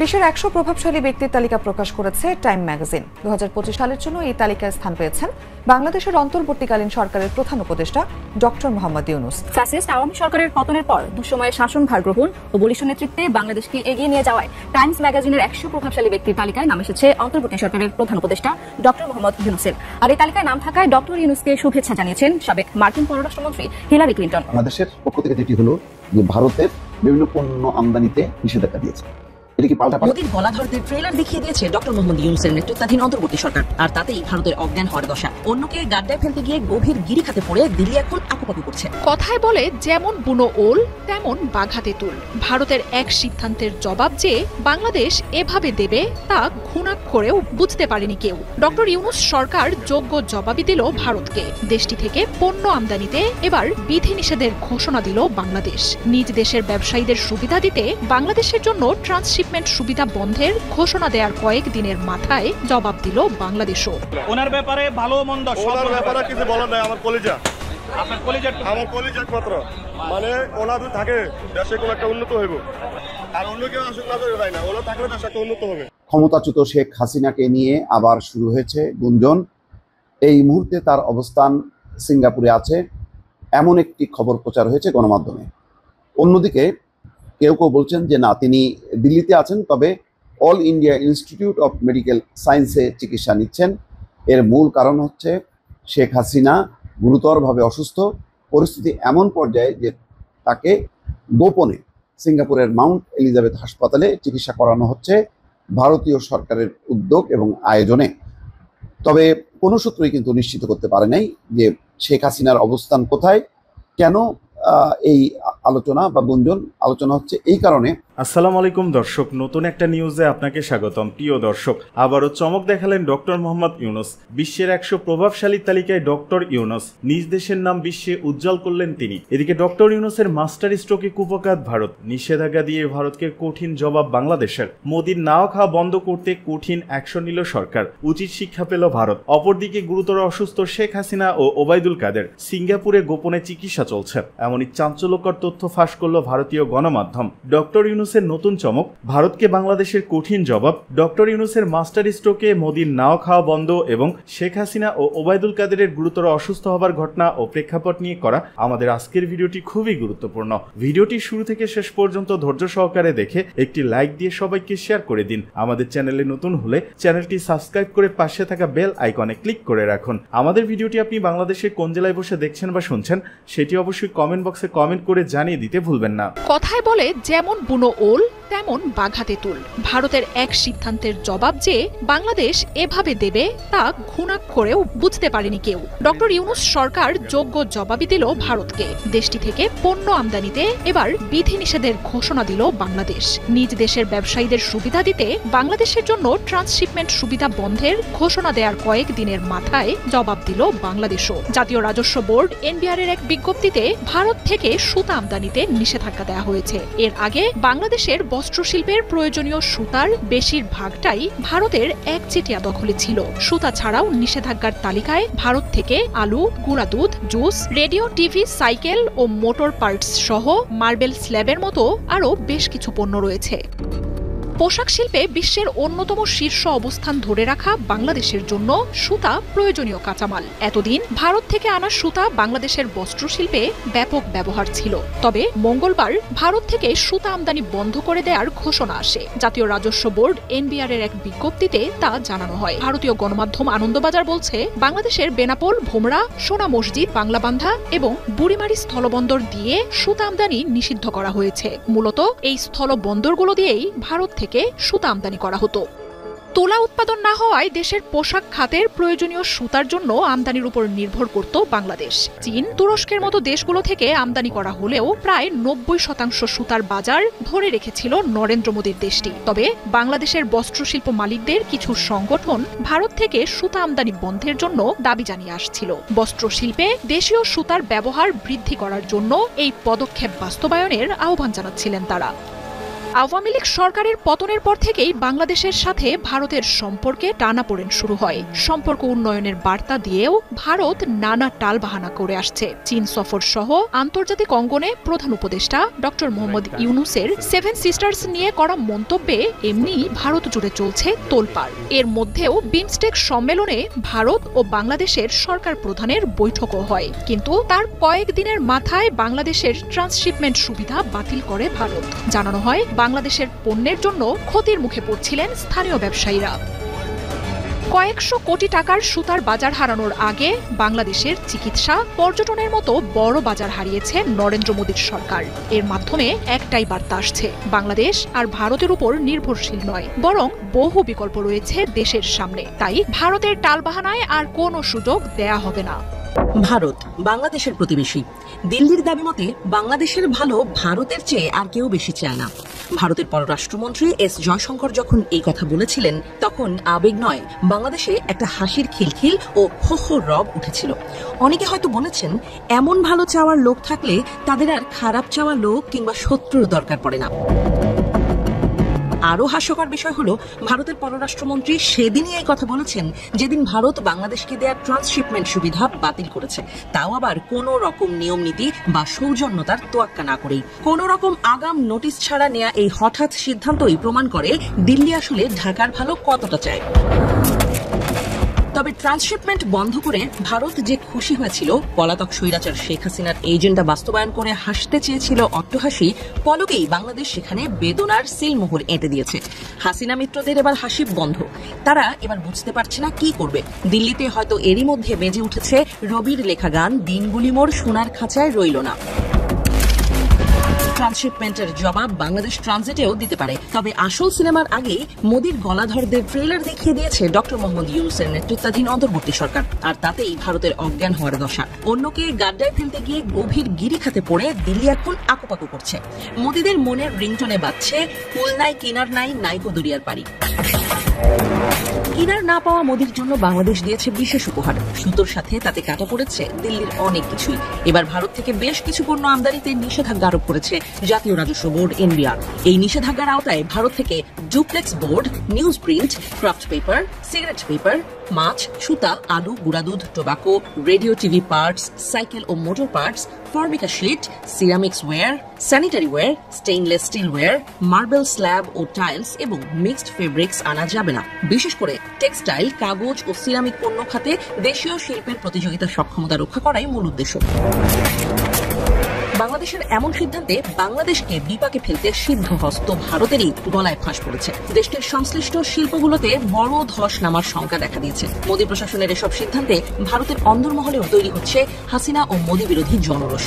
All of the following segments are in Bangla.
বিশ্বের ১০০ প্রভাবশালী ব্যক্তির তালিকা প্রকাশ করেছে টাইম ম্যাগাজিন। ২০২৫ সালের জন্য এই তালিকায় স্থান পেয়েছেন বাংলাদেশের অন্তর্বর্তীকালীন সরকারের প্রধান উপদেষ্টা ডক্টর মোহাম্মদ ইউনূস। ফ্যাসিস্ট আওয়ামী সরকারের পতনের পর দুঃসময়ে শাসনভার গ্রহণ ও বলিষ্ঠ নেতৃত্বে বাংলাদেশকে এগিয়ে নিয়ে যাওয়ায় টাইমস ম্যাগাজিনের ১০০ প্রভাবশালী ব্যক্তির তালিকায় নাম এসেছে অন্তর্বর্তী সরকারের প্রধান উপদেষ্টা ডক্টর মোহাম্মদ ইউনূসের। আর এই তালিকায় নাম থাকায় ডক্টর ইউনূসকে শুভেচ্ছা জানিয়েছেন সাবেক মার্কিন পররাষ্ট্রমন্ত্রী হিলারি ক্লিন্টন। বাংলাদেশের পক্ষ থেকে যেটি হলো যে ভারতের বিভিন্ন পণ্য আমদানিতে নিষেধাজ্ঞা দিয়েছে। মোদীর গলাধরদের ট্রেলার দেখিয়ে দিয়েছে ডক্টর মোহাম্মদ ইউনূসের নেতৃত্বাধীন অন্তর্বর্তী সরকার, আর তাতেই ভারতের অজ্ঞান হওয়ার দশা। অন্যকে গাড্ডায় ফেলতে গিয়ে গভীর গিরিখাতে পড়ে দিল্লি এখন আকুপাকু করছে। কথায় বলে যেমন বুনো ওল তেমন বাঘাতে তুল। ভারতের এক সিদ্ধান্তের জবাব যে বাংলাদেশ এভাবে দেবে তা ঘুণাক্ষরেও বুঝতে পারেনি কেউ। ডক্টর ইউনূস সরকার যোগ্য জবাবই দিল ভারতকে। দেশটি থেকে পণ্য আমদানিতে এবার বিধিনিষেধের ঘোষণা দিল বাংলাদেশ। নিজ দেশের ব্যবসায়ীদের সুবিধা দিতে বাংলাদেশের জন্য ট্রান্সশিপমেন্ট সুবিধা বন্ধের ঘোষণা দেওয়ার কয়েক দিনের মাথায় জবাব দিল বাংলাদেশও। ওনার ব্যাপারে ভালো মন্দ ওনার ব্যাপারে কিছু বলার নাই। আমার কলিজা, আপনার কলিজা, আমার কলিজা একমাত্র, মানে ওনা যদি থাকে দেশে কোনো একটা উন্নত হইব, আর অন্য কেউ আসুক না করে না, ওনা থাকলে দেশ একটা উন্নত হবে। ক্ষমতাচ্যুত শেখ হাসিনাকে নিয়ে আবার শুরু হয়েছে গুঞ্জন। এই মুহূর্তে তার অবস্থান সিঙ্গাপুরে আছে, এমন একটি খবর প্রচার হয়েছে গণমাধ্যমে। অন্যদিকে কেউ কেউ বলছেন যে না, তিনি দিল্লিতে আছেন, তবে all India institute of medical সায়েন্সে চিকিৎসা নিচ্ছেন। এর মূল কারণ হচ্ছে শেখ হাসিনা গুরুতরভাবে অসুস্থ। পরিস্থিতি এমন পর্যায়ে যে তাকে গোপনে সিঙ্গাপুরের মাউন্ট এলিজাবেথ হাসপাতালে চিকিৎসা করানো হচ্ছে ভারতীয় সরকারের উদ্যোগ এবং আয়োজনে। তবে কোনো সূত্রই কিন্তু নিশ্চিত করতে পারে নাই যে শেখ হাসিনার অবস্থান কোথায়। কেন এই আলোচনা বা গুঞ্জন আলোচনা হচ্ছে এই কারণে। আসসালামু আলাইকুম দর্শক, নতুন একটা নিউজে আপনাকে স্বাগতম। প্রিয় দর্শক, আবারও চমক দেখালেন ডক্টর মোহাম্মদ ইউনূস। বিশ্বের ১০০ প্রভাবশালী তালিকায় ডক্টর ইউনূস, নিজ দেশের নাম বিশ্বে উজ্জ্বল করলেন তিনি। এদিকে ডক্টর ইউনূসের মাস্টার স্ট্রোকে কুপকাত ভারত। নিষেধাজ্ঞা দিয়ে ভারতকে কঠিন জবাব বাংলাদেশের। মোদির নাওয়া খাওয়া বন্ধ করতে কঠিন অ্যাকশন নিল সরকার। উচিত শিক্ষা পেল ভারত। অপরদিকে গুরুতর অসুস্থ শেখ হাসিনা ও ওবায়দুল কাদের, সিঙ্গাপুরে গোপনে চিকিৎসা চলছে। এমনই চাঞ্চল্যকর তথ্য ফাঁস করল ভারতীয় গণমাধ্যম। ডক্টর ইউনূসের নতুন চমক, ভারতকে বাংলাদেশের কঠিন জবাব। ডক্টর ইউনূসের মাস্টার স্ট্রোকে, মোদির নাওয়া খাওয়া বন্ধ এবং শেখ হাসিনা ও ওবায়দুল কাদেরের গুরুতর অসুস্থ হবার ঘটনা ও প্রেক্ষাপট নিয়ে করা আমাদের আজকের ভিডিওটি খুবই গুরুত্বপূর্ণ। ভিডিওটি শুরু থেকে শেষ পর্যন্ত ধৈর্য সহকারে দেখে একটি লাইক দিয়ে সবাইকে শেয়ার করে দিন। আমাদের চ্যানেলে নতুন হলে চ্যানেলটি সাবস্ক্রাইব করে পাশে থাকা বেল আইকনে ক্লিক করে রাখুন। আমাদের ভিডিওটি আপনি বাংলাদেশের কোন জেলায় বসে দেখছেন বা শুনছেন সেটি অবশ্যই কমেন্ট বক্সে কমেন্ট করে জানিয়ে দিতে ভুলবেন না। কথায় বলে যেমন বুনো ওল তেমন বাঘাতে তুল। ভারতের এক সিদ্ধান্তের জবাব যে বাংলাদেশ এভাবে দেবে তা ঘুণাক্ষরেও বুঝতে পারেনি কেউ। ডক্টর ইউনূস সরকার যোগ্য জবাবই দিল ভারতকে। দেশটি থেকে পণ্য আমদানিতে এবার বিধিনিষেধের ঘোষণা দিল বাংলাদেশ। নিজ দেশের ব্যবসায়ীদের সুবিধা দিতে বাংলাদেশের জন্য ট্রান্সশিপমেন্ট সুবিধা বন্ধের ঘোষণা দেওয়ার কয়েক দিনের মাথায় জবাব দিল বাংলাদেশও। জাতীয় রাজস্ব বোর্ড এনবিআর এর এক বিজ্ঞপ্তিতে ভারত থেকে সুতা আমদানিতে নিষেধাজ্ঞা দেওয়া হয়েছে। এর আগে বাংলাদেশের বস্ত্রশিল্পের প্রয়োজনীয় সুতার বেশিরভাগটাই ভারতের একচেটিয়া দখলে ছিল। সুতা ছাড়াও নিষেধাজ্ঞার তালিকায় ভারত থেকে আলু, গুঁড়া দুধ, জুস, রেডিও, টিভি, সাইকেল ও মোটর পার্টস সহ মার্বেল স্ল্যাবের মতো আরও বেশ কিছু পণ্য রয়েছে। পোশাক শিল্পে বিশ্বের অন্যতম শীর্ষ অবস্থান ধরে রাখা বাংলাদেশের জন্য সুতা প্রয়োজনীয় কাঁচামাল। এতদিন ভারত থেকে আনা সুতা বাংলাদেশের বস্ত্রশিল্পে ব্যাপক ব্যবহার ছিল। তবে মঙ্গলবার ভারত থেকে সুতা আমদানি বন্ধ করে দেওয়ার ঘোষণা আসে। জাতীয় রাজস্ব বোর্ড এনবিআর এর এক বিজ্ঞপ্তিতে তা জানানো হয়। ভারতীয় গণমাধ্যম আনন্দবাজার বলছে, বাংলাদেশের বেনাপোল, ভোমরা, সোনা মসজিদ, বাংলাবান্ধা এবং বুড়িমারি স্থলবন্দর দিয়ে সুতা আমদানি নিষিদ্ধ করা হয়েছে। মূলত এই স্থলবন্দরগুলো দিয়েই ভারত থেকে সুতা আমদানি করা হতো। তুলা উৎপাদন না হওয়ায় দেশের পোশাক খাতের প্রয়োজনীয় সুতার জন্য আমদানির উপর নির্ভর করত বাংলাদেশ। চীন, তুরস্কের মতো দেশগুলো থেকে আমদানি করা হলেও প্রায় ৯০% সুতার বাজার ধরে রেখেছিল নরেন্দ্র মোদীর দেশটি। তবে বাংলাদেশের বস্ত্রশিল্প মালিকদের কিছু সংগঠন ভারত থেকে সুতা আমদানি বন্ধের জন্য দাবি জানিয়ে আসছিল। বস্ত্রশিল্পে দেশীয় সুতার ব্যবহার বৃদ্ধি করার জন্য এই পদক্ষেপ বাস্তবায়নের আহ্বান জানাচ্ছিলেন তারা। আওয়ামী লীগ সরকারের পতনের পর থেকেই বাংলাদেশের সাথে ভারতের সম্পর্কে টানাপোড়েন শুরু হয়। সম্পর্ক উন্নয়নের বার্তা দিয়েও ভারত নানা টালবাহানা করে আসছে। চীন সফর সহ আন্তর্জাতিক অঙ্গনে প্রধান উপদেষ্টা ডক্টর মোহাম্মদ ইউনূসের 7 সিস্টার্স নিয়ে করা মন্তব্যে এমনি ভারত জুড়ে চলছে তোলপাড়। এর মধ্যেও বিমস্টেক সম্মেলনে ভারত ও বাংলাদেশের সরকার প্রধানের বৈঠকও হয়, কিন্তু তার কয়েকদিনের মাথায় বাংলাদেশের ট্রান্সশিপমেন্ট সুবিধা বাতিল করে ভারত। জানানো হয় বাংলাদেশের পণ্যের জন্য ক্ষতির মুখে পড়ছিলেন স্থানীয় ব্যবসায়ীরা। কয়েকশো কোটি টাকার সুতার বাজার হারানোর আগে বাংলাদেশের চিকিৎসা, পর্যটনের মতো বড় বাজার হারিয়েছে নরেন্দ্র মোদীর সরকার। এর মাধ্যমে একটাই বার্তা আসছে, বাংলাদেশ আর ভারতের উপর নির্ভরশীল নয়, বরং বহু বিকল্প রয়েছে দেশের সামনে। তাই ভারতের টালবাহানায় আর কোনো সুযোগ দেয়া হবে না। ভারত বাংলাদেশের প্রতিবেশী। দিল্লির দাবি মতে বাংলাদেশের ভালো ভারতের চেয়ে আর কেউ বেশি চায় না। ভারতের পররাষ্ট্রমন্ত্রী এস জয়শঙ্কর যখন এই কথা বলেছিলেন, তখন আবেগ নয়, বাংলাদেশে একটা হাসির খিলখিল ও হো হো রব উঠেছিল। অনেকে হয়তো বলেছেন, এমন ভালো চাওয়ার লোক থাকলে তাদের আর খারাপ চাওয়া লোক কিংবা শত্রুর দরকার পড়ে না। আরো হাস্যকর বিষয় হলো, ভারতের পররাষ্ট্রমন্ত্রী সেদিনই এই কথা বলেছেন যেদিন ভারত বাংলাদেশকে দেয়া ট্রান্সশিপমেন্ট সুবিধা বাতিল করেছে, তাও আবার কোন রকম নিয়ম নীতি বা সৌজন্যতার তোয়াক্কা না করেই। কোন রকম আগাম নোটিশ ছাড়া নেয়া এই হঠাৎ সিদ্ধান্তই প্রমাণ করে দিল্লি আসলে ঢাকার ভালো কতটা চায়। তবে ট্রান্সশিপমেন্ট বন্ধ করে ভারত যে খুশি হয়েছিল, পলাতক স্বৈরাচার শেখ হাসিনার এজেন্ডা বাস্তবায়ন করে হাসতে চেয়েছিল অট্টহাসি, পলকেই বাংলাদেশ সেখানে বেদনার সিলমোহর এঁটে দিয়েছে। হাসিনা মিত্রদের এবার হাসি বন্ধ। তারা এবার বুঝতে পারছে না কি করবে। দিল্লিতে হয়তো এরই মধ্যে বেজে উঠেছে রবির লেখা গান, দিনগুলি মোর সোনার খাঁচায় রইল না। ট্রান্সশিপমেন্টের জবাব বাংলাদেশ ট্রানজিটেও দিতে পারে। তবে আসল সিনেমার আগে মোদীর গলাধরদের ট্রেলার দেখিয়ে দিয়েছে ডক্টর মোহাম্মদ ইউনূসের নেতৃত্বাধীন অন্তর্বর্তী সরকার। আর তাতেই ভারতের অজ্ঞান হওয়ার দশা। অন্যকে গাড্ডায় ফেলতে গিয়ে গভীর গিরিখাতে পড়ে দিল্লি এখন আকুপাকু করছে। মোদীদের মনের রিংটোনে বাজছে, কুল নাই কিনার নাই, নাইকো দরিয়ার পারি। কিনার না পাওয়া মোদীর জন্য বাংলাদেশ দিয়েছে বিশেষ উপহার। সুতোর সাথে তাতে কাটা পড়েছে দিল্লির অনেক কিছুই। এবার ভারত থেকে বেশ কিছু পণ্য আমদানিতে নিষেধাজ্ঞা আরোপ করেছে জাতীয় রাজস্ব বোর্ড এনবিআর। এই নিষেধাজ্ঞার আওতায় ভারত থেকে duplex board, news print, craft paper, cigarette paper, মাছ, সুতা, আলু, গুঁড়া দুধ, tobacco, radio TV parts, cycle ও motor parts, formica sheet, ceramics ware, sanitary ware, stainless steel ware, marble slab ও টাইলস এবং মিক্সড ফেব্রিক্স আনা যাবে না। বিশেষ করে টেক্সটাইল, কাগজ ও সিরামিক পণ্য খাতে দেশীয় শিল্পের প্রতিযোগিতা সক্ষমতা রক্ষা করাই মূল উদ্দেশ্য। বাংলাদেশের এমন সিদ্ধান্তে বাংলাদেশকে বিপাকে ফেলতে সিদ্ধ হস্ত ভারতেরই গলায় ফাঁস পড়েছে। দেশটির সংশ্লিষ্ট শিল্পগুলোতে বড় ধস নামার শঙ্কা দেখা দিয়েছে। মোদী প্রশাসনের এসব সিদ্ধান্তে ভারতের অন্দরমহলেও তৈরি হচ্ছে হাসিনা ও মোদী বিরোধী জনরোষ।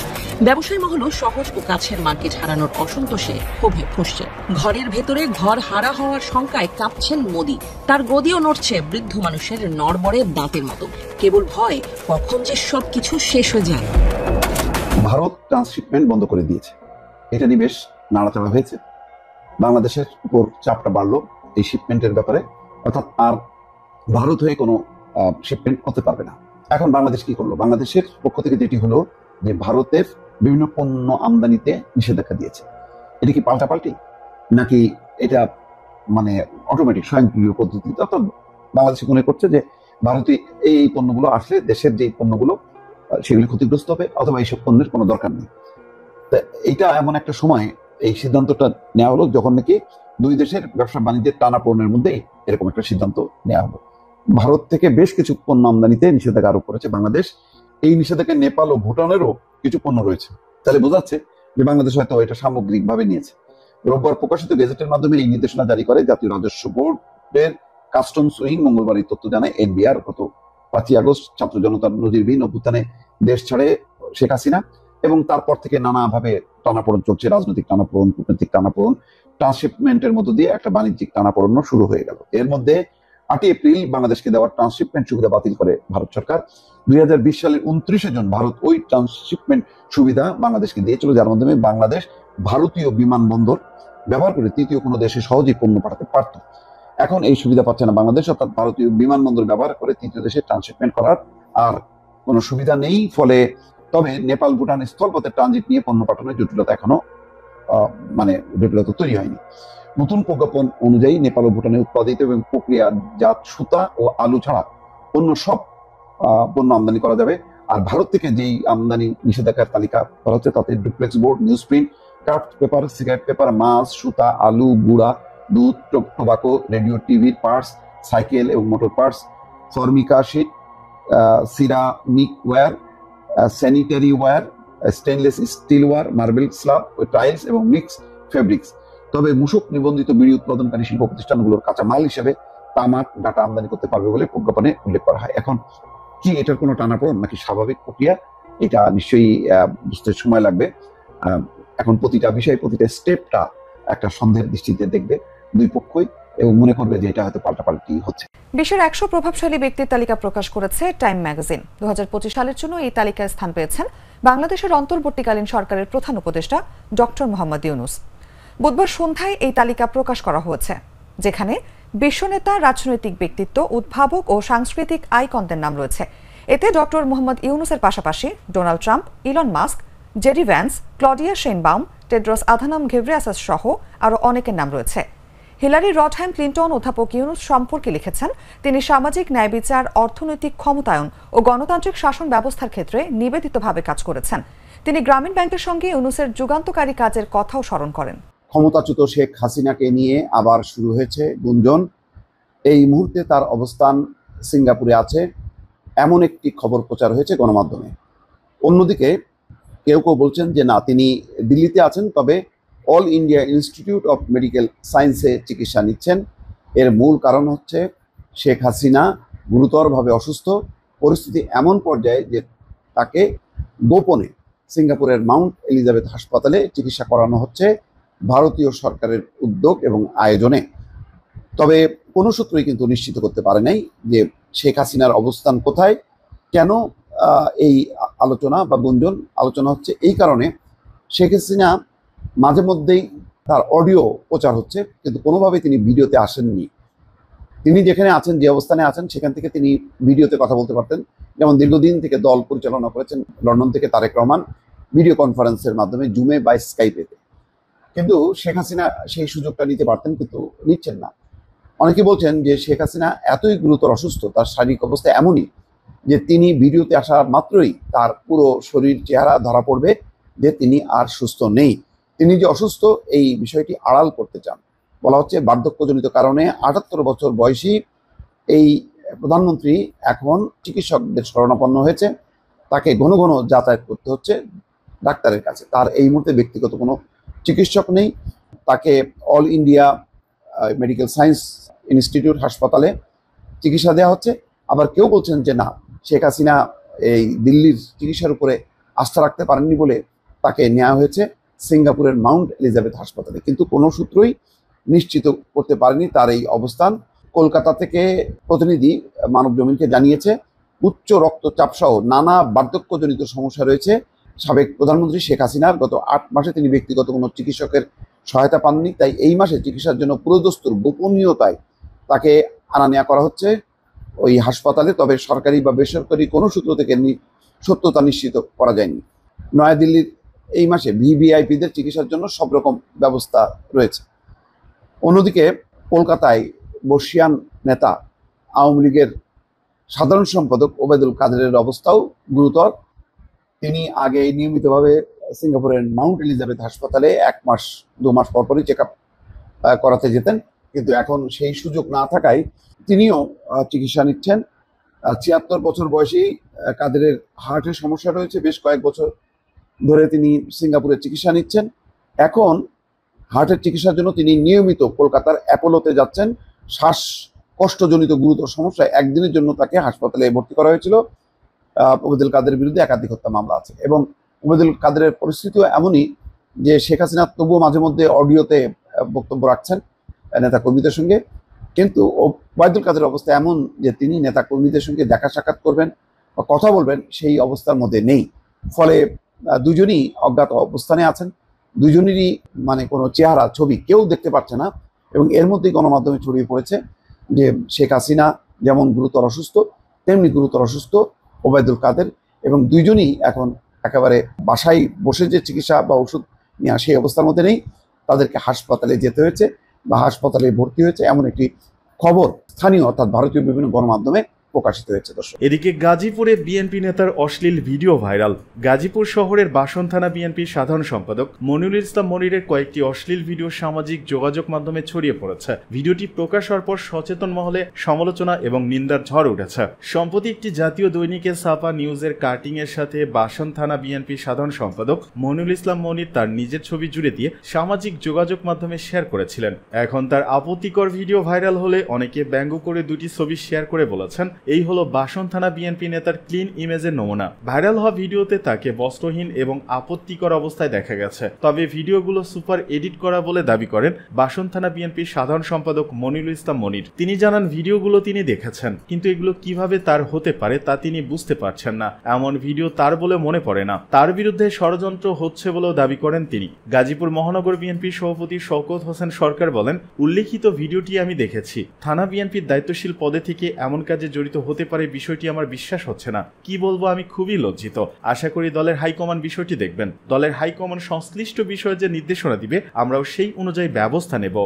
ব্যবসায়ী মহলও সহজ ও কাছের মার্কেট হারানোর অসন্তোষে ক্ষোভে ফুঁসছে। ঘরের ভেতরে ঘর হারা হওয়ার শঙ্কায় কাঁপছেন মোদী। তার গদিও নড়ছে বৃদ্ধ মানুষের নড়বড়ে দাঁতের মতো। কেবল ভয়, কখন যে সবকিছু শেষ হয়ে যায়। ভারত ট্রান্সশিপমেন্ট বন্ধ করে দিয়েছে, এটা নিয়ে বেশ নাড়াচাড়া হয়েছে। বাংলাদেশের উপর চাপটা বাড়লো এই শিপমেন্টের ব্যাপারে, অর্থাৎ আর ভারত হয়ে কোনো শিপমেন্ট করতে পারবে না। এখন বাংলাদেশ কি করলো? বাংলাদেশের পক্ষ থেকে যেটি হলো যে ভারতের বিভিন্ন পণ্য আমদানিতে নিষেধাজ্ঞা দিয়েছে। এটা কি পাল্টাপাল্টি নাকি এটা মানে অটোমেটিক স্বয়ংক্রিয় পদ্ধতি? অর্থাৎ বাংলাদেশ মনে করছে যে ভারতে এই পণ্যগুলো আসলে দেশের যে পণ্যগুলো সেগুলি ক্ষতিগ্রস্ত হবে, অথবা এইসব পণ্যের কোনো দরকার নেই। এইটা এমন একটা সময় এই সিদ্ধান্তটা নেওয়া হলো যখন নাকি দুই দেশের ব্যবসা বাণিজ্যের টানাপোড়েনের মধ্যে এরকম একটা সিদ্ধান্ত নেওয়া হলো। ভারত থেকে বেশ কিছু পণ্য আমদানিতে নিষেধাজ্ঞা আরোপ করেছে বাংলাদেশ। এই নিষেধাজ্ঞা নেপাল ও ভুটানেরও কিছু পণ্য রয়েছে। তাহলে বোঝা যাচ্ছে যে বাংলাদেশ হয়তো এটা সামগ্রিকভাবে নিয়েছে। রোববার প্রকাশিত গেজেটের মাধ্যমে এই নির্দেশনা জারি করে জাতীয় রাজস্ব বোর্ডের কাস্টমস উইং। মঙ্গলবার এই তথ্য জানায় এনবিআর। গত 5ই আগস্ট ছাত্র জনতার নজিরবিহীন অভ্যুত্থানে দেশ ছাড়ে শেখ হাসিনা এবং তারপর থেকে নানাভাবে টানাপোড়েন চলছে, রাজনৈতিক টানাপোড়েন, কূটনৈতিক টানাপোড়েন, ট্রান্সশিপমেন্টের মধ্য দিয়ে একটা বাণিজ্যিক টানাপোড়েনও শুরু হয়ে গেল। এর মধ্যে 8ই এপ্রিল বাংলাদেশকে দেওয়ার ট্রান্সশিপমেন্ট সুবিধা বাতিল করে ভারত সরকার। 2020 সালের 29 জুন ভারত ওই ট্রান্সশিপমেন্ট সুবিধা বাংলাদেশকে দিয়েছিল, যার মাধ্যমে বাংলাদেশ ভারতীয় বিমানবন্দর ব্যবহার করে তৃতীয় কোনো দেশে সহজেই পণ্য পাঠাতে পারত। এখন এই সুবিধা পাচ্ছে না বাংলাদেশ, অর্থাৎ ভারতীয় বিমানবন্দর ব্যবহার করে তৃতীয় দেশে ট্রান্সশিপমেন্ট করার আর কোনো সুবিধা নেই। ফলে তবে নেপাল, ভুটান স্থলপথে ট্রানজিট নিয়ে পণ্য পাঠানোর জটিলতা এখনো মানে জটিলতা তৈরি হয়নি। নতুন প্রজ্ঞাপন অনুযায়ী নেপাল ও ভুটানে উৎপাদিত এবং প্রক্রিয়াজাত সুতা ও আলু ছাড়া অন্য সব পণ্য আমদানি করা যাবে। আর ভারত থেকে যেই আমদানি নিষেধাজ্ঞার তালিকা করা হচ্ছে তাতে duplex board, news print, craft paper, cigarette paper, মাছ, সুতা, আলু, গুঁড়া দুধ, টোবাকো, রেডিও, টিভির পার্টস, সাইকেল এবং motor parts, formica sheet, ceramic ware, sanitary ware, stainless steel ware, marble slab, tiles এবং মিক্স ফেব্রিক্স। তবে মূসক নিবন্ধিত বিড়ি উৎপাদনকারী শিল্প প্রতিষ্ঠানগুলোর কাঁচামাল হিসেবে তামাক ডাটা আমদানি করতে পারবে বলে প্রজ্ঞাপনে উল্লেখ করা হয়। এখন কি এটার কোনো টানাপোড়েন নাকি স্বাভাবিক প্রক্রিয়া, এটা নিশ্চয়ই বুঝতে সময় লাগবে। এখন প্রতিটা বিষয়, প্রতিটা স্টেপটা একটা সন্দেহের দৃষ্টিতে দেখবে দুই পক্ষই এবং মনে করবে যে এটা হয়তো পাল্টাপাল্টি হচ্ছে। বিশ্বের 100 প্রভাবশালী ব্যক্তির তালিকা প্রকাশ করেছে টাইম ম্যাগাজিন। 2025 সালের জন্য এই তালিকায় স্থান পেয়েছেন বাংলাদেশের অন্তর্বর্তীকালীন সরকারের প্রধান উপদেষ্টা ডক্টর মোহাম্মদ ইউনূস। বুধবার সন্ধ্যায় এই তালিকা প্রকাশ করা হয়েছে, যেখানে বিশ্বনেতা, রাজনৈতিক ব্যক্তিত্ব, উদ্ভাবক ও সাংস্কৃতিক আইকনদের নাম রয়েছে। এতে ডক্টর মোহাম্মদ ইউনূসের পাশাপাশি Donald Trump, Elon Musk, JD Vance, Claudia Sheinbaum, Tedros Adhanom Ghebreyesus সহ আরও অনেকের নাম রয়েছে। হিলারি রডহ্যাম ক্লিন্টন অধ্যাপক ইউনূস সম্পর্কে লিখেছেন, তিনি সামাজিক ন্যায় বিচার, অর্থনৈতিক ক্ষমতায়ন ও গণতান্ত্রিক শাসন ব্যবস্থার ক্ষেত্রে নিবেদিতভাবে কাজ করেছেন। তিনি গ্রামীণ ব্যাংকের সঙ্গে ইউনূসের যুগান্তকারী কাজের কথাও স্মরণ করেন। ক্ষমতাচ্যুত শেখ হাসিনাকে নিয়ে আবার শুরু হয়েছে গুঞ্জন। এই মুহূর্তে তার অবস্থান সিঙ্গাপুরে আছে, এমন একটি খবর প্রচার হয়েছে গণমাধ্যমে। অন্যদিকে কেউ কেউ বলছেন যে না, তিনি দিল্লিতে আছেন, তবে all India institute of medical সায়েন্সে চিকিৎসা নিচ্ছেন। এর মূল কারণ হচ্ছে শেখ হাসিনা গুরুতরভাবে অসুস্থ, পরিস্থিতি এমন পর্যায়ে যে তাকে গোপনে সিঙ্গাপুরের মাউন্ট এলিজাবেথ হাসপাতালে চিকিৎসা করানো হচ্ছে ভারতীয় সরকারের উদ্যোগ এবং আয়োজনে। তবে কোনো সূত্রই কিন্তু নিশ্চিত করতে পারে নাই যে শেখ হাসিনার অবস্থান কোথায়। কেন এই আলোচনা বা গুঞ্জন আলোচনা হচ্ছে? এই কারণে শেখ হাসিনা মাঝে মধ্যেই তার অডিও প্রচার হচ্ছে, কিন্তু কোনোভাবেই তিনি ভিডিওতে আসেননি। তিনি যেখানে আছেন, যে অবস্থানে আছেন, সেখান থেকে তিনি ভিডিওতে কথা বলতে পারতেন। যেমন দীর্ঘদিন থেকে দল পরিচালনা করেছেন লন্ডন থেকে তারেক রহমান, ভিডিও কনফারেন্সের মাধ্যমে, জুমে বা স্কাইপেতে। কিন্তু শেখ হাসিনা সেই সুযোগটা নিতে পারতেন, কিন্তু নিচ্ছেন না। অনেকে বলছেন যে শেখ হাসিনা এতই গুরুতর অসুস্থ, তার শারীরিক অবস্থা এমনই যে তিনি ভিডিওতে আসা মাত্রই তার পুরো শরীর, চেহারা ধরা পড়বে যে তিনি আর সুস্থ নেই। তিনি যে অসুস্থ এই বিষয়টি আড়াল করতে চান। বলা হচ্ছে বার্ধক্যজনিত কারণে 78 বছর বয়সী এই প্রধানমন্ত্রী এখন চিকিৎসকদের শরণাপন্ন হয়েছে। তাকে ঘন ঘন যাতায়াত করতে হচ্ছে ডাক্তারের কাছে। তার এই মুহূর্তে ব্যক্তিগত কোনো চিকিৎসক নেই। তাকে all India medical science institute হাসপাতালে চিকিৎসা দেওয়া হচ্ছে। আবার কেউ বলছেন যে না, শেখ হাসিনা এই দিল্লির চিকিৎসার উপরে আস্থা রাখতে পারেননি বলে তাকে নেওয়া হয়েছে সিঙ্গাপুরের মাউন্ট এলিজাবেথ হাসপাতালে। কিন্তু কোনো সূত্রই নিশ্চিত করতে পারেনি তার এই অবস্থান। কলকাতা থেকে প্রতিনিধি মানব জমিনকে জানিয়েছে উচ্চ রক্তচাপ সহ নানা বার্ধক্যজনিত সমস্যা রয়েছে সাবেক প্রধানমন্ত্রী শেখ হাসিনার। গত 8 মাসে তিনি ব্যক্তিগত কোনো চিকিৎসকের সহায়তা পাননি, তাই এই মাসে চিকিৎসার জন্য পুরোদস্তুর গোপনীয়তায় তাকে আনা নেওয়া করা হচ্ছে ওই হাসপাতালে। তবে সরকারি বা বেসরকারি কোনো সূত্র থেকে সত্যতা নিশ্চিত করা যায়নি। নয়াদিল্লির এই মাসে ভিভিআইপিদের চিকিৎসার জন্য সব রকম ব্যবস্থা রয়েছে। অন্যদিকে কলকাতায় বর্ষিয়ান নেতা, আওয়ামী লীগের সাধারণ সম্পাদক ওবায়দুল কাদেরের অবস্থাও গুরুতর। তিনি আগে নিয়মিতভাবে সিঙ্গাপুরের মাউন্ট এলিজাবেথ হাসপাতালে 1 মাস 2 মাস পরপরই চেক আপ করাতে যেতেন, কিন্তু এখন সেই সুযোগ না থাকায় তিনিও চিকিৎসা নিচ্ছেন। 76 বছর বয়সী কাদেরের হার্টের সমস্যা রয়েছে, বেশ কয়েক বছর ধরে তিনি সিঙ্গাপুরে চিকিৎসা নিচ্ছেন। এখন হার্টের চিকিৎসার জন্য তিনি নিয়মিত কলকাতার অ্যাপোলোতে যাচ্ছেন। শ্বাসকষ্টজনিত গুরুতর সমস্যায় একদিনের জন্য তাকে হাসপাতালে ভর্তি করা হয়েছিল। ওবায়দুল কাদেরের বিরুদ্ধে একাধিক হত্যা মামলা আছে এবং ওবায়দুল কাদেরের পরিস্থিতিও এমনই যে শেখ হাসিনা তবুও মাঝে মধ্যে অডিওতে বক্তব্য রাখছেন নেতা কর্মীদের সঙ্গে। কিন্তু ওবায়দুল কাদেরের অবস্থা এমন যে তিনি নেতা কর্মীদের সঙ্গে দেখা সাক্ষাৎ করবেন বা কথা বলবেন সেই অবস্থার মধ্যে নেই। ফলে দুজনই অজ্ঞাত অবস্থানে আছেন। দুজনেরই মানে কোনো চেহারা, ছবি কেউ দেখতে পাচ্ছে না। এবং এর মধ্যেই গণমাধ্যমে ছড়িয়ে পড়েছে যে শেখ হাসিনা যেমন গুরুতর অসুস্থ, তেমনি গুরুতর অসুস্থ ওবায়দুল কাদের, এবং দুইজনই এখন একেবারে বাসায় বসে যে চিকিৎসা বা ওষুধ মিয়া সেই অবস্থার মধ্যে নেই, তাদেরকে হাসপাতালে যেতে হয়েছে বা হাসপাতালে ভর্তি হয়েছে, এমন একটি খবর স্থানীয় অর্থাৎ ভারতীয় বিভিন্ন গণমাধ্যমে প্রকাশিত হয়েছে। দর্শক, এদিকে গাজীপুরে বিএনপি নেতার অশ্লীল ভিডিও ভাইরাল। গাজীপুর শহরের বাসন থানা বিএনপির সাধারণ সম্পাদক মনিরুল ইসলাম মনিরের কয়েকটি অশ্লীল ভিডিও সামাজিক যোগাযোগ মাধ্যমে ছড়িয়ে পড়েছে। ভিডিওটি প্রকাশ হওয়ার পর সচেতন মহলে সমালোচনা এবং নিন্দার ঝড় উঠেছে। সম্প্রতি একটি জাতীয় দৈনিকে ছাপা নিউজের কাটিং এর সাথে বাসন থানা বিএনপির সাধারণ সম্পাদক মনিরুল ইসলাম মনির তার নিজের ছবি জুড়ে দিয়ে সামাজিক যোগাযোগ মাধ্যমে শেয়ার করেছিলেন। এখন তার আপত্তিকর ভিডিও ভাইরাল হলে অনেকে ব্যঙ্গ করে দুটি ছবি শেয়ার করে বলেছেন, এই হলো বাসন থানা বিএনপি নেতার ক্লিন ইমেজের নমুনা। ভাইরাল হওয়া ভিডিওতে তাকে বস্ত্রহীন এবং আপত্তিকর অবস্থায় দেখা গেছে। তবে ভিডিওগুলো সুপার এডিট করা বলে দাবি করেন বাসন থানা বিএনপির সাধারণ সম্পাদক মনিরুল ইসলাম মনির। তিনি জানান, ভিডিওগুলো তিনি দেখেছেন, কিন্তু এগুলো কিভাবে তার হতে পারে তা তিনি বুঝতে পারছেন না। এমন ভিডিও তার বলে মনে পড়ে না। তার বিরুদ্ধে ষড়যন্ত্র হচ্ছে বলেও দাবি করেন তিনি। গাজীপুর মহানগর বিএনপির সভাপতি শওকত হোসেন সরকার বলেন, উল্লেখিত ভিডিওটি আমি দেখেছি। থানা বিএনপির দায়িত্বশীল পদে থেকে এমন কাজে জড়িত হতে পারে বিষয়টি আমার বিশ্বাস হচ্ছে না। কি বলবো, আমি খুবই লজ্জিত। আশা করি দলের হাইকমান্ড বিষয়টি দেখবেন। দলের হাইকমান্ড সংশ্লিষ্ট বিষয়ে যে নির্দেশনা দিবে আমরাও সেই অনুযায়ী ব্যবস্থা নেব।